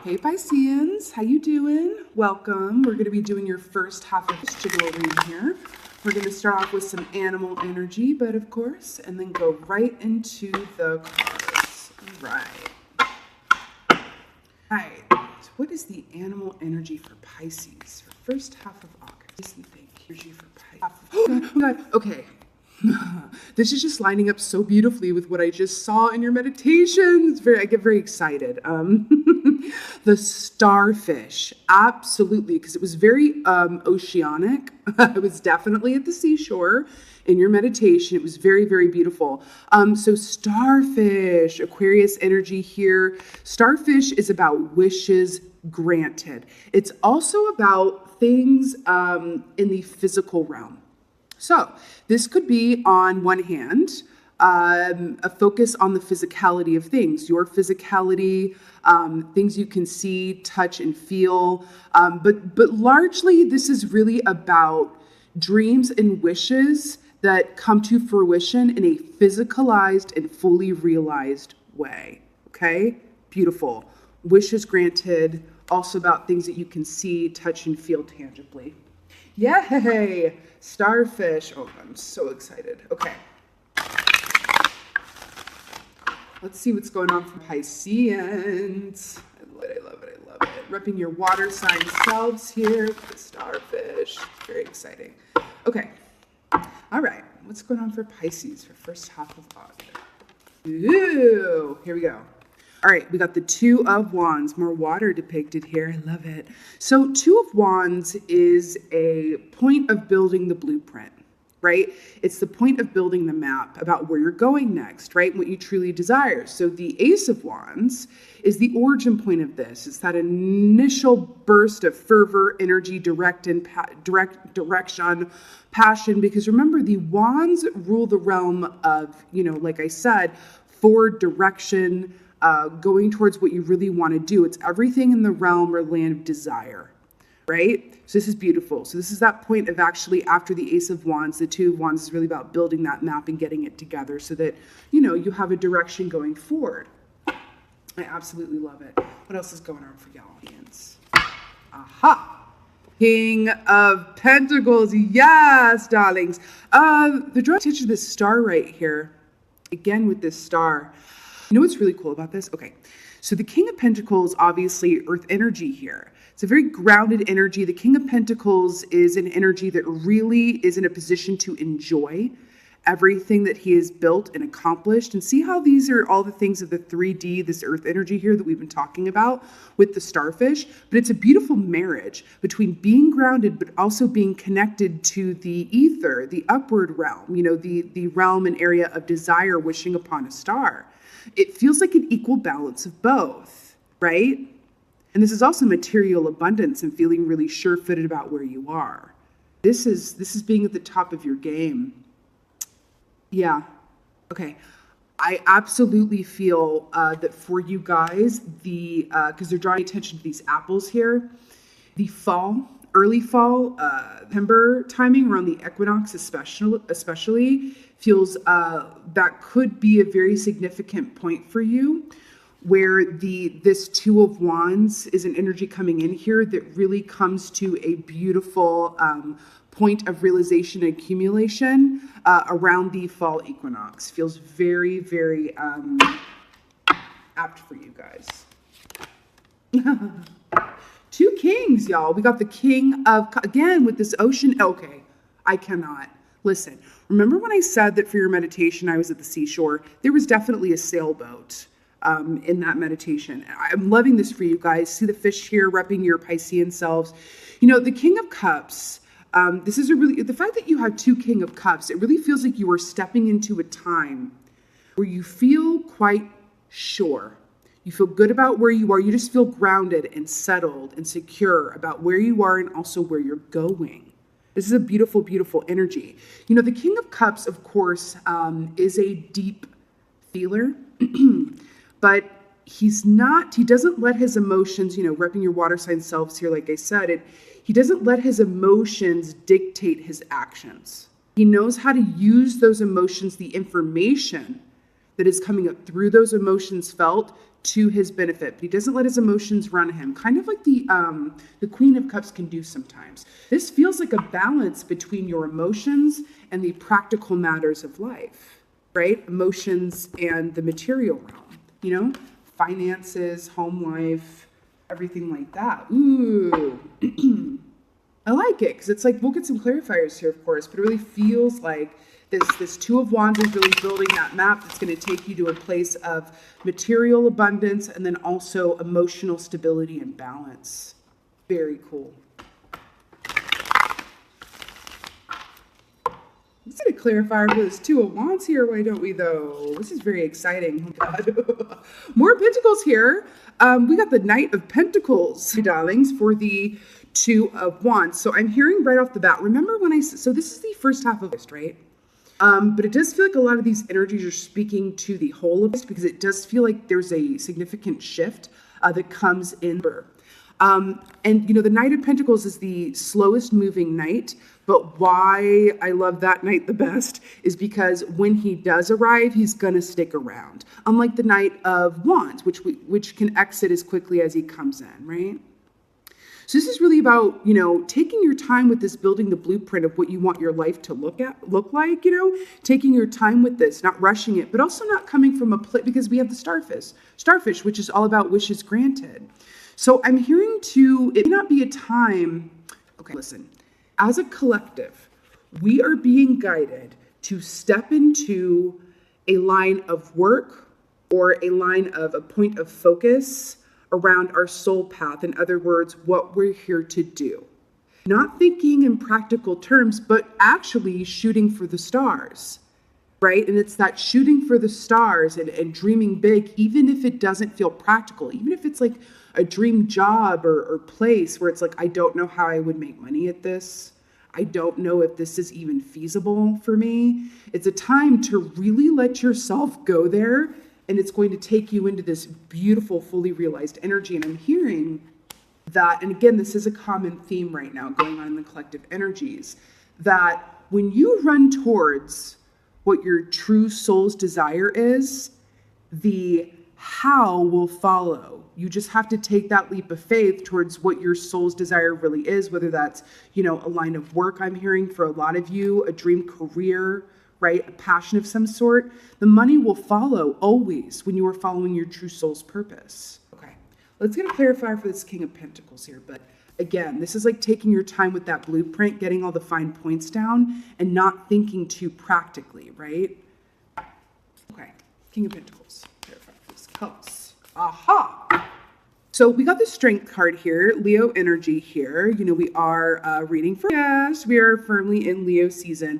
Hey Pisceans, how you doing? Welcome. We're going to be doing your first half of this jiggle reading here. We're going to start off with some animal energy, but of course, and then go right into the cards. Right. So what is the animal energy for Pisces for first half of August? What do you think? Energy for Pisces. Oh God. Okay. This is just lining up so beautifully with what I just saw in your meditation. I get very excited. The starfish, absolutely, because it was very oceanic. I was definitely at the seashore in your meditation. It was very, very beautiful. So starfish, Aquarius energy here. Starfish is about wishes granted. It's also about things in the physical realm. So this could be, on one hand, a focus on the physicality of things, your physicality, things you can see, touch, and feel. But largely, this is really about dreams and wishes that come to fruition in a physicalized and fully realized way. Okay? Beautiful. Wishes granted, also about things that you can see, touch, and feel tangibly. Yay! Starfish. Oh, I'm so excited. Okay. Let's see what's going on for Pisceans. I love it. Repping your water sign selves here with the starfish. Very exciting. Okay. All right. What's going on for Pisces for first half of August? Ooh, here we go. All right, we got the Two of Wands, more water depicted here. I love it. So Two of Wands is a point of building the blueprint, right? It's the point of building the map about where you're going next, right? What you truly desire. So the Ace of Wands is the origin point of this. It's that initial burst of fervor, energy, direction, passion. Because remember, the Wands rule the realm of, like I said, forward direction, going towards what you really want to do. It's everything in the realm or land of desire, right? So this is beautiful. So this is that point of actually after the Ace of Wands, the Two of Wands is really about building that map and getting it together so that, you have a direction going forward. I absolutely love it. What else is going on for y'all, audience? Aha! King of Pentacles. Yes, darlings. The draw attention to this star right here. Again, with this star. You know what's really cool about this? Okay, so the King of Pentacles, obviously Earth energy here. It's a very grounded energy. The King of Pentacles is an energy that really is in a position to enjoy everything that he has built and accomplished. And see how these are all the things of the 3D, this Earth energy here that we've been talking about with the starfish. But it's a beautiful marriage between being grounded, but also being connected to the ether, the upward realm, the realm and area of desire, wishing upon a star. It feels like an equal balance of both, right? And this is also material abundance and feeling really sure-footed about where you are. This is being at the top of your game. Yeah. Okay. I absolutely feel that for you guys, because they're drawing attention to these apples here, the early fall, September timing around the equinox especially feels that could be a very significant point for you, where this Two of Wands is an energy coming in here that really comes to a beautiful point of realization and accumulation around the fall equinox. Feels very, very apt for you guys. Two kings, y'all. We got the King of, again, with this ocean. Okay, I cannot. Listen, remember when I said that for your meditation, I was at the seashore? There was definitely a sailboat in that meditation. I'm loving this for you guys. See the fish here repping your Piscean selves. The King of Cups, this is the fact that you have two King of Cups, it really feels like you are stepping into a time where you feel quite sure. You feel good about where you are. You just feel grounded and settled and secure about where you are and also where you're going. This is a beautiful, beautiful energy. The King of Cups, of course, is a deep feeler, but he doesn't let his emotions, repping your water sign selves here, like I said, he doesn't let his emotions dictate his actions. He knows how to use those emotions, the information that is coming up through those emotions felt to his benefit. But he doesn't let his emotions run him, kind of like the Queen of Cups can do sometimes. This feels like a balance between your emotions and the practical matters of life, right? Emotions and the material realm, you know, finances, home life, everything like that. Ooh. I like it because it's like, we'll get some clarifiers here, of course, but it really feels like this Two of Wands is really building that map that's going to take you to a place of material abundance and then also emotional stability and balance. Very cool. Let's get a clarifier for this Two of Wands here. Why don't we, though? This is very exciting. Oh, God. More Pentacles here. We got the Knight of Pentacles, darlings, for the Two of Wands. So I'm hearing right off the bat, remember when so this is the first half of this, right? But it does feel like a lot of these energies are speaking to the whole of this because it does feel like there's a significant shift that comes in. And, you know, the Knight of Pentacles is the slowest moving knight, but why I love that knight the best is because when he does arrive, he's going to stick around. Unlike the Knight of Wands, which can exit as quickly as he comes in, right? So this is really about, you know, taking your time with this, building the blueprint of what you want your life to look like, you know, taking your time with this, not rushing it, but also not coming from a place, because we have the starfish, which is all about wishes granted. So I'm hearing it may not be a time. Okay, listen, as a collective, we are being guided to step into a line of work or a line of a point of focus around our soul path. In other words, what we're here to do. Not thinking in practical terms, but actually shooting for the stars, right? And it's that shooting for the stars and dreaming big, even if it doesn't feel practical, even if it's like a dream job or place where it's like, I don't know how I would make money at this. I don't know if this is even feasible for me. It's a time to really let yourself go there. And it's going to take you into this beautiful, fully realized energy. And I'm hearing that, and again, this is a common theme right now going on in the collective energies, that when you run towards what your true soul's desire is, the how will follow. You just have to take that leap of faith towards what your soul's desire really is, whether that's, you know, a line of work I'm hearing for a lot of you, a dream career, right? A passion of some sort. The money will follow always when you are following your true soul's purpose. Okay, let's get a clarifier for this King of Pentacles here. But again, this is like taking your time with that blueprint, getting all the fine points down and not thinking too practically, right? Okay, King of Pentacles. Clarify for this house. Aha! So we got the Strength card here, Leo energy here. You know, we are reading for, yes, we are firmly in Leo season.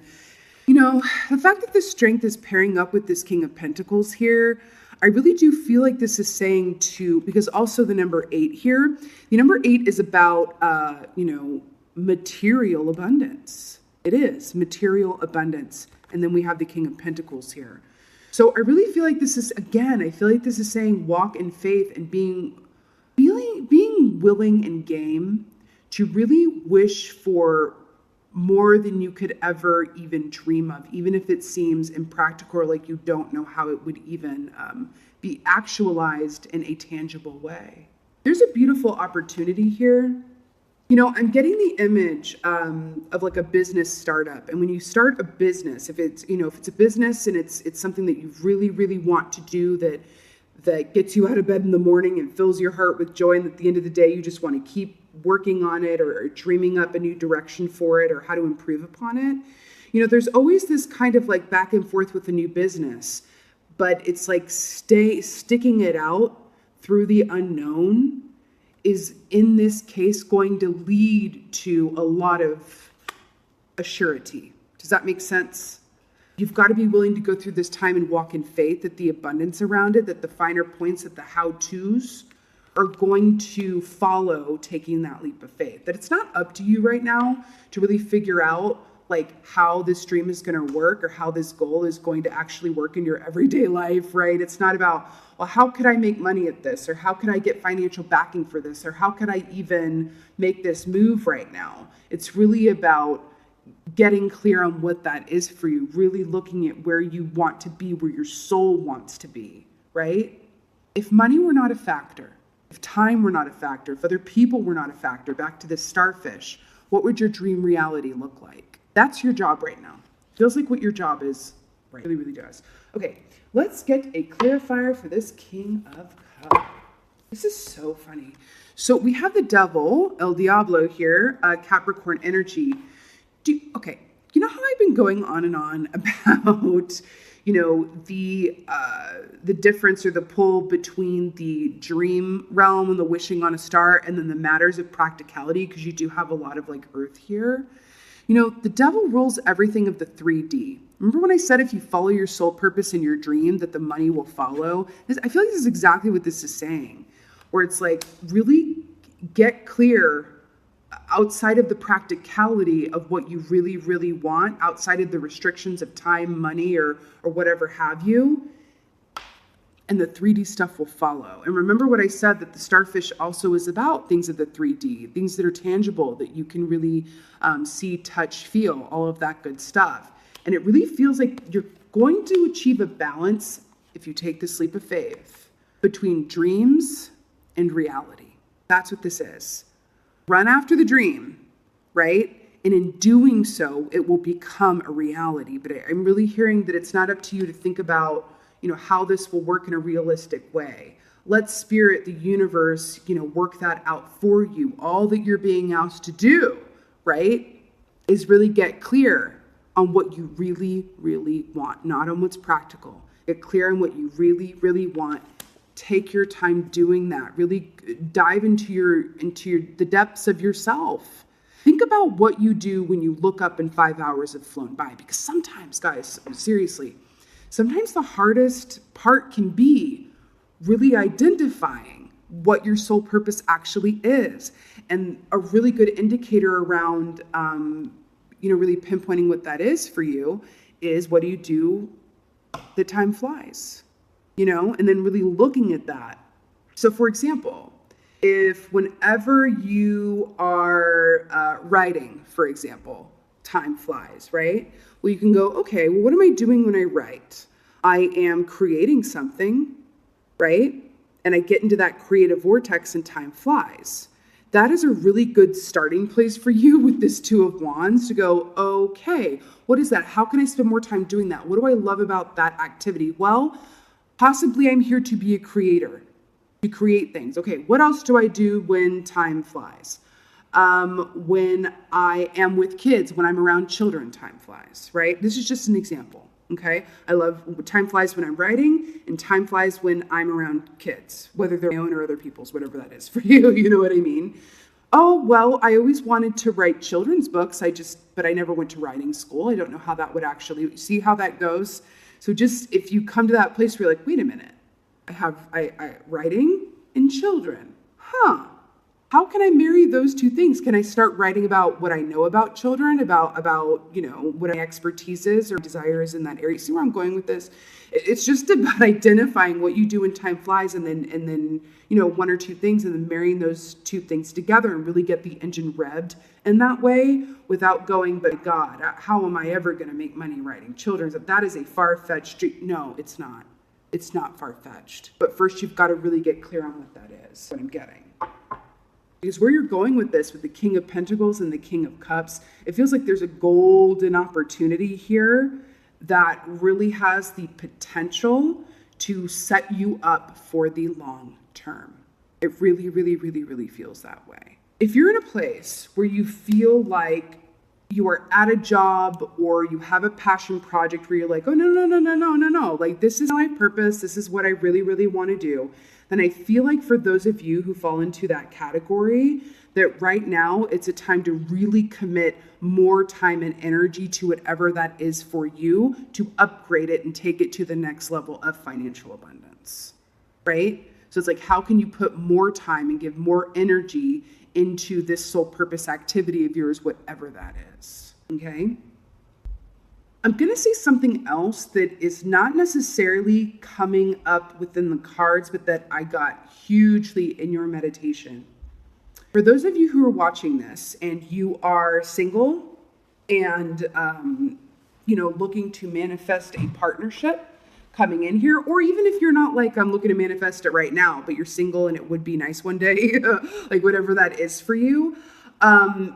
You know, the fact that the Strength is pairing up with this King of Pentacles here, I really do feel like this is saying because also the number 8 here, the number 8 is about, you know, material abundance. It is material abundance. And then we have the King of Pentacles here. So I really feel like this is, again, I feel like this is saying walk in faith and being willing and game to really wish for more than you could ever even dream of, even if it seems impractical or like you don't know how it would even be actualized in a tangible way. There's a beautiful opportunity here. You know, I'm getting the image of like a business startup. And when you start a business, if it's a business and it's something that you really, really want to do that gets you out of bed in the morning and fills your heart with joy, and at the end of the day, you just want to keep working on it or dreaming up a new direction for it or how to improve upon it. You know, there's always this kind of like back and forth with a new business, but it's like sticking it out through the unknown is in this case going to lead to a lot of assurity. Does that make sense? You've got to be willing to go through this time and walk in faith that the abundance around it, that the finer points, that the how-tos are going to follow taking that leap of faith. That it's not up to you right now to really figure out like how this dream is going to work or how this goal is going to actually work in your everyday life, right? It's not about, well, how could I make money at this? Or how could I get financial backing for this? Or how could I even make this move right now? It's really about getting clear on what that is for you, really looking at where you want to be, where your soul wants to be, right? If money were not a factor, if time were not a factor, if other people were not a factor, back to this starfish, what would your dream reality look like? That's your job right now. Feels like what your job is, right? It really, really does. Okay, let's get a clarifier for this King of Cups. This is so funny. So we have the devil, El Diablo here, Capricorn energy. Okay, you know how I've been going on and on about, the difference or the pull between the dream realm and the wishing on a star and then the matters of practicality, because you do have a lot of like earth here. The devil rules everything of the 3D. Remember when I said if you follow your soul purpose in your dream that the money will follow? I feel like this is exactly what this is saying, where it's like really get clear outside of the practicality of what you really, really want, outside of the restrictions of time, money, or whatever have you, and the 3D stuff will follow. And remember what I said, that the starfish also is about things of the 3D, things that are tangible, that you can really see, touch, feel, all of that good stuff. And it really feels like you're going to achieve a balance, if you take this leap of faith, between dreams and reality. That's what this is. Run after the dream, right? And in doing so, it will become a reality. But I'm really hearing that it's not up to you to think about, how this will work in a realistic way. Let spirit, the universe, work that out for you. All that you're being asked to do, right, is really get clear on what you really, really want, not on what's practical. Get clear on what you really, really want. Take your time doing that. Really dive into the depths of yourself. Think about what you do when you look up and 5 hours have flown by. Because sometimes, guys, seriously, sometimes the hardest part can be really identifying what your soul purpose actually is. And a really good indicator around, really pinpointing what that is for you is, what do you do that time flies? And then really looking at that. So for example, if whenever you are writing, for example, time flies, right? Well, you can go, okay, well, what am I doing when I write? I am creating something, right? And I get into that creative vortex and time flies. That is a really good starting place for you with this Two of Wands to go, okay, what is that? How can I spend more time doing that? What do I love about that activity? Well, possibly I'm here to be a creator, to create things. Okay, what else do I do when time flies? When I am with kids, when I'm around children, time flies, right? This is just an example, okay? I love time flies when I'm writing, and time flies when I'm around kids, whether they're my own or other people's, whatever that is for you, you know what I mean? Oh, well, I always wanted to write children's books, but I never went to writing school. I don't know how that would actually, see how that goes? So just, if you come to that place where you're like, wait a minute, I writing and children, how can I marry those two things? Can I start writing about what I know about children, about what my expertise is or desire is in that area? See where I'm going with this? It's just about identifying what you do when time flies, and then one or two things, and then marrying those two things together and really get the engine revved in that way, without going, but God, how am I ever going to make money writing children's? That is a far-fetched dream. No, it's not. It's not far-fetched. But first, you've got to really get clear on what that is, what I'm getting. Because where you're going with this, with the King of Pentacles and the King of Cups, it feels like there's a golden opportunity here that really has the potential to set you up for the long term. It really, really, really, really feels that way. If you're in a place where you feel like you are at a job or you have a passion project where you're like, oh, no, like this is my purpose, this is what I really, really want to do, then I feel like for those of you who fall into that category, that right now it's a time to really commit more time and energy to whatever that is for you, to upgrade it and take it to the next level of financial abundance, right? So it's like, how can you put more time and give more energy into this soul purpose activity of yours, whatever that is, okay? I'm going to say something else that is not necessarily coming up within the cards, but that I got hugely in your meditation. For those of you who are watching this and you are single, and, looking to manifest a partnership coming in here. Or even if you're not like, I'm looking to manifest it right now, but you're single and it would be nice one day, like whatever that is for you.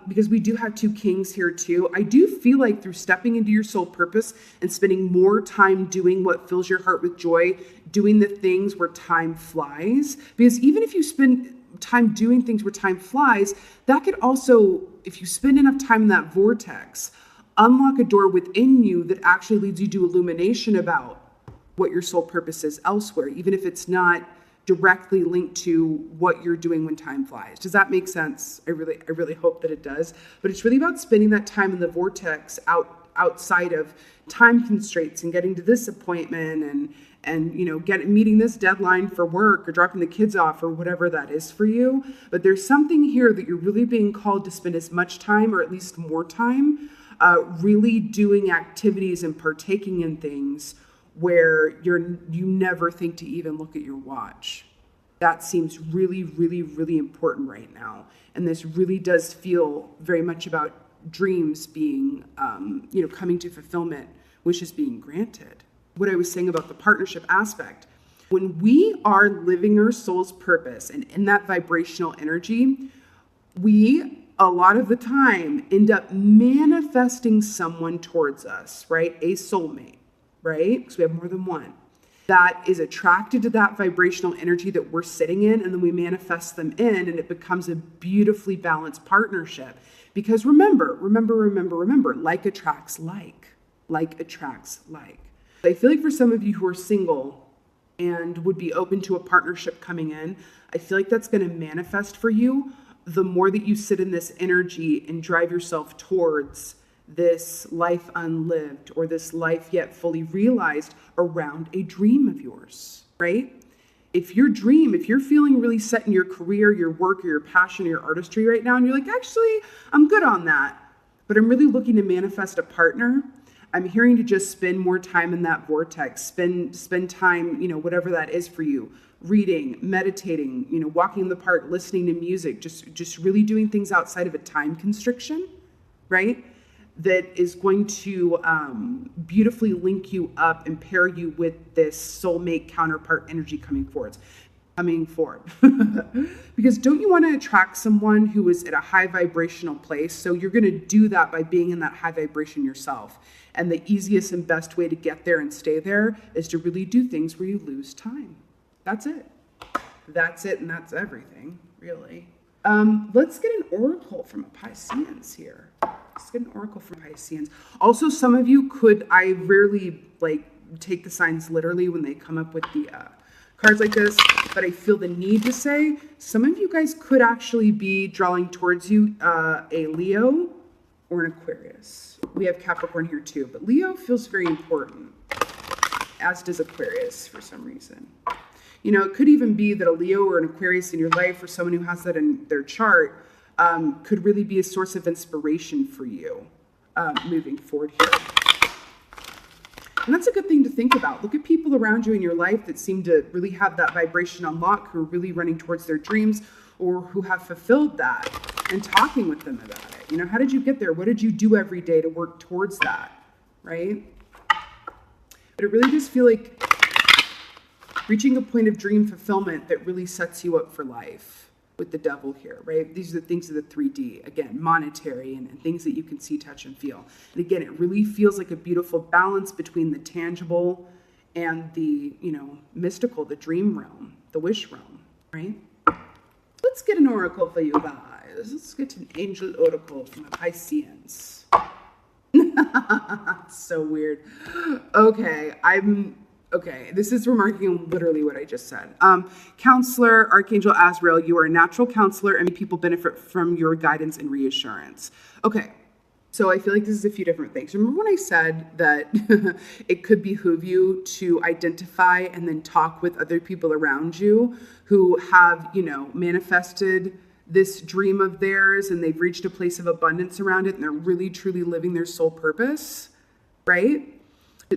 Because we do have two kings here too. I do feel like through stepping into your soul purpose and spending more time doing what fills your heart with joy, doing the things where time flies, because even if you spend time doing things where time flies, that could also, if you spend enough time in that vortex, unlock a door within you that actually leads you to illumination about what your soul purpose is elsewhere, even if it's not directly linked to what you're doing when time flies. Does that make sense? I really hope that it does. But it's really about spending that time in the vortex outside of time constraints and getting to this appointment and meeting this deadline for work or dropping the kids off or whatever that is for you. But there's something here that you're really being called to spend as much time, or at least more time, really doing activities and partaking in things where you never think to even look at your watch. That seems really, really, really important right now. And this really does feel very much about dreams being, coming to fulfillment, wishes being granted. What I was saying about the partnership aspect, when we are living our soul's purpose and in that vibrational energy, we, a lot of the time, end up manifesting someone towards us, right? A soulmate. Right? Because we have more than one, that is attracted to that vibrational energy that we're sitting in, and then we manifest them in, and it becomes a beautifully balanced partnership. Because remember, like attracts like. Like attracts like. I feel like for some of you who are single and would be open to a partnership coming in, I feel like that's going to manifest for you the more that you sit in this energy and drive yourself towards this life unlived or this life yet fully realized around a dream of yours, right? If you're feeling really set in your career, your work, or your passion, or your artistry right now, and you're like, actually, I'm good on that, but I'm really looking to manifest a partner, I'm hearing to just spend more time in that vortex, spend time, whatever that is for you, reading, meditating, walking in the park, listening to music, just really doing things outside of a time constriction, right? That is going to beautifully link you up and pair you with this soulmate counterpart energy coming forward. Because don't you want to attract someone who is at a high vibrational place? So you're going to do that by being in that high vibration yourself. And the easiest and best way to get there and stay there is to really do things where you lose time. That's it. That's it, and that's everything, really. Let's get an oracle from a Pisces here. Let's get an oracle from Pisces. Also, some of you I rarely take the signs literally when they come up with the cards like this, but I feel the need to say some of you guys could actually be drawing towards you a Leo or an Aquarius. We have Capricorn here too, but Leo feels very important, as does Aquarius for some reason. It could even be that a Leo or an Aquarius in your life, or someone who has that in their chart, could really be a source of inspiration for you moving forward here. And that's a good thing to think about. Look at people around you in your life that seem to really have that vibration unlock, who are really running towards their dreams or who have fulfilled that, and talking with them about it. How did you get there? What did you do every day to work towards that, right? But it really does feel like reaching a point of dream fulfillment that really sets you up for life with the devil here, right? These are the things of the 3D, again, monetary and things that you can see, touch, and feel. And again, it really feels like a beautiful balance between the tangible and the, mystical, the dream realm, the wish realm, right? Let's get an oracle for you guys. Let's get an angel oracle from a Pisces. So weird. Okay, this is remarking on literally what I just said. Counselor, Archangel Azrael, you are a natural counselor, and people benefit from your guidance and reassurance. Okay, so I feel like this is a few different things. Remember when I said that it could behoove you to identify and then talk with other people around you who have, manifested this dream of theirs, and they've reached a place of abundance around it, and they're really, truly living their soul purpose, right?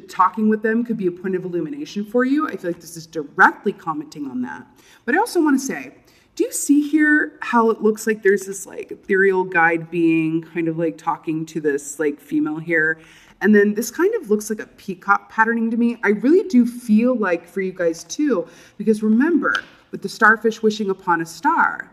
Talking with them could be a point of illumination for you. I feel like this is directly commenting on that. But I also want to say, do you see here how it looks like there's this like ethereal guide being kind of like talking to this like female here. And then this kind of looks like a peacock patterning to me. I really do feel like for you guys too, because remember, with the starfish wishing upon a star,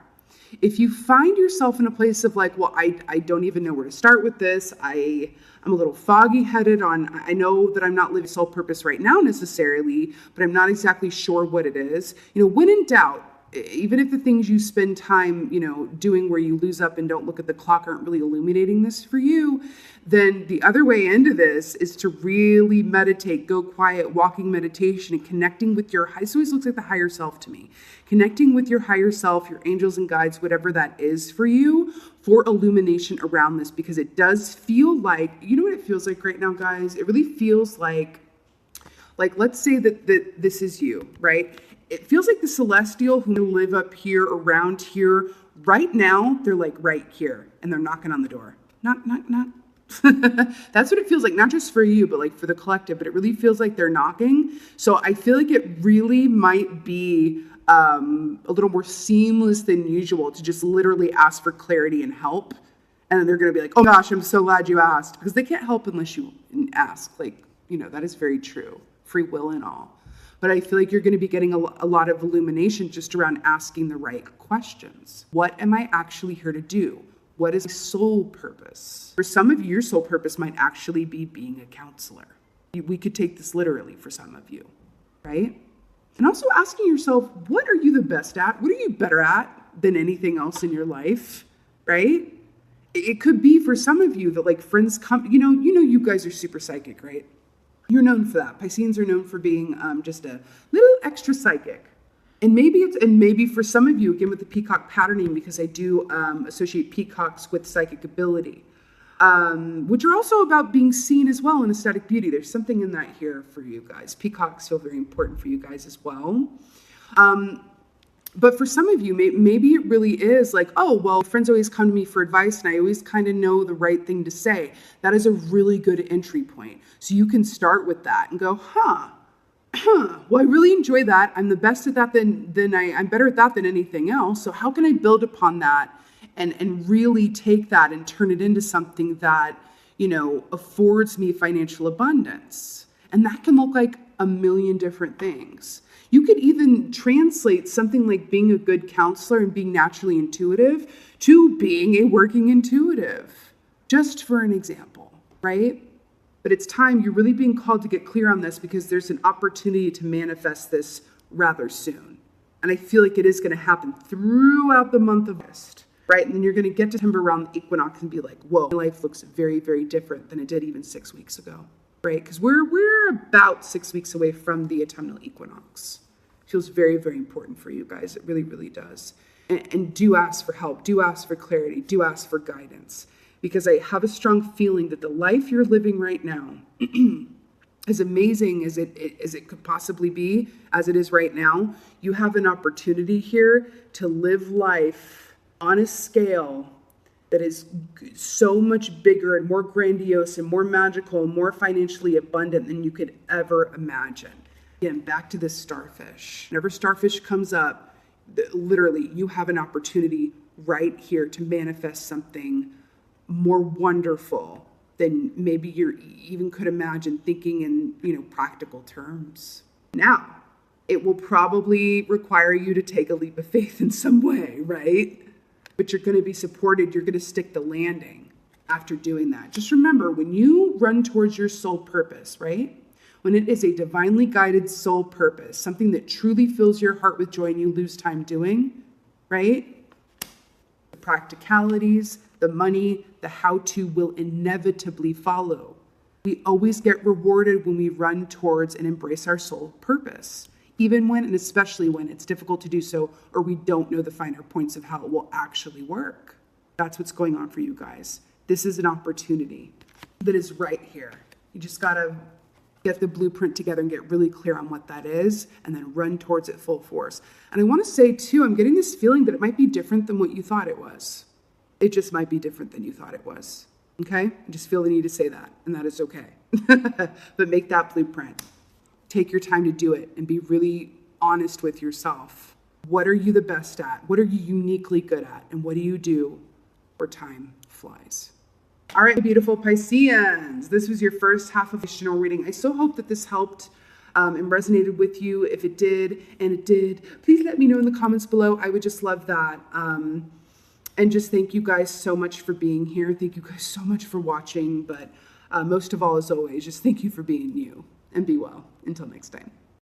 if you find yourself in a place of like, well, I don't even know where to start with this. I'm a little foggy headed on, I know that I'm not living soul purpose right now necessarily, but I'm not exactly sure what it is. You know, when in doubt, even if the things you spend time, you know, doing where you lose up and don't look at the clock aren't really illuminating this for you, then the other way into this is to really meditate, go quiet, walking meditation and connecting with your, this always looks like the higher self to me, connecting with your higher self, your angels and guides, whatever that is for you, for illumination around this, because it does feel like, you know what it feels like right now, guys? It really feels like let's say that this is you, right? It feels like the celestial who live up here, around here, right now, they're like right here and they're knocking on the door. Knock. That's what it feels like, not just for you, but like for the collective, but it really feels like they're knocking. So I feel like it really might be a little more seamless than usual to just literally ask for clarity and help. And then they're going to be like, oh gosh, I'm so glad you asked, because they can't help unless you ask. Like, you know, that is very true. Free will and all. But I feel like you're going to be getting a lot of illumination just around asking the right questions. What am I actually here to do? What is my soul purpose? For some of you, your soul purpose might actually be being a counselor. We could take this literally for some of you, right? And also asking yourself, what are you the best at? What are you better at than anything else in your life, right? It could be for some of you that like friends come, you know, you guys are super psychic, right? You're known for that. Pisceans are known for being just a little extra psychic. And maybe for some of you, again with the peacock patterning, because I do associate peacocks with psychic ability, which are also about being seen as well in aesthetic beauty. There's something in that here for you guys. Peacocks feel very important for you guys as well. But for some of you, maybe it really is like, oh, well, friends always come to me for advice and I always kind of know the right thing to say. That is a really good entry point. So you can start with that and go, well, I really enjoy that. I'm the best at that I'm better at that than anything else. So how can I build upon that and really take that and turn it into something that, you know, affords me financial abundance? And that can look like a million different things. You could even translate something like being a good counselor and being naturally intuitive to being a working intuitive, just for an example, right? But it's time, you're really being called to get clear on this because there's an opportunity to manifest this rather soon. And I feel like it is going to happen throughout the month of August, right? And then you're going to get to September around the equinox and be like, whoa, my life looks very, very different than it did even 6 weeks ago. Right? Because we're about 6 weeks away from the autumnal equinox. It feels very, very important for you guys. It really, really does. And do ask for help. Do ask for clarity. Do ask for guidance. Because I have a strong feeling that the life you're living right now, as amazing as it could possibly be, as it is right now, you have an opportunity here to live life on a scale that is so much bigger and more grandiose and more magical and more financially abundant than you could ever imagine. Again, back to this starfish. Whenever starfish comes up, literally, you have an opportunity right here to manifest something more wonderful than maybe you even could imagine thinking in, you know, practical terms. Now, it will probably require you to take a leap of faith in some way, right? But you're going to be supported. You're going to stick the landing after doing that. Just remember, when you run towards your soul purpose, right? When it is a divinely guided soul purpose, something that truly fills your heart with joy and you lose time doing, right? The practicalities, the money, the how-to will inevitably follow. We always get rewarded when we run towards and embrace our soul purpose. Even when, and especially when it's difficult to do so, or we don't know the finer points of how it will actually work. That's what's going on for you guys. This is an opportunity that is right here. You just gotta get the blueprint together and get really clear on what that is, and then run towards it full force. And I wanna say too, I'm getting this feeling that it might be different than what you thought it was. It just might be different than you thought it was, okay? I just feel the need to say that, and that is okay. But make that blueprint. Take your time to do it and be really honest with yourself. What are you the best at? What are you uniquely good at? And what do you do where time flies? All right, beautiful Pisceans, this was your first half of the general reading. I so hope that this helped and resonated with you. If it did, and it did, please let me know in the comments below. I would just love that. And just thank you guys so much for being here. Thank you guys so much for watching. But most of all, as always, just thank you for being you. And be well. Until next time.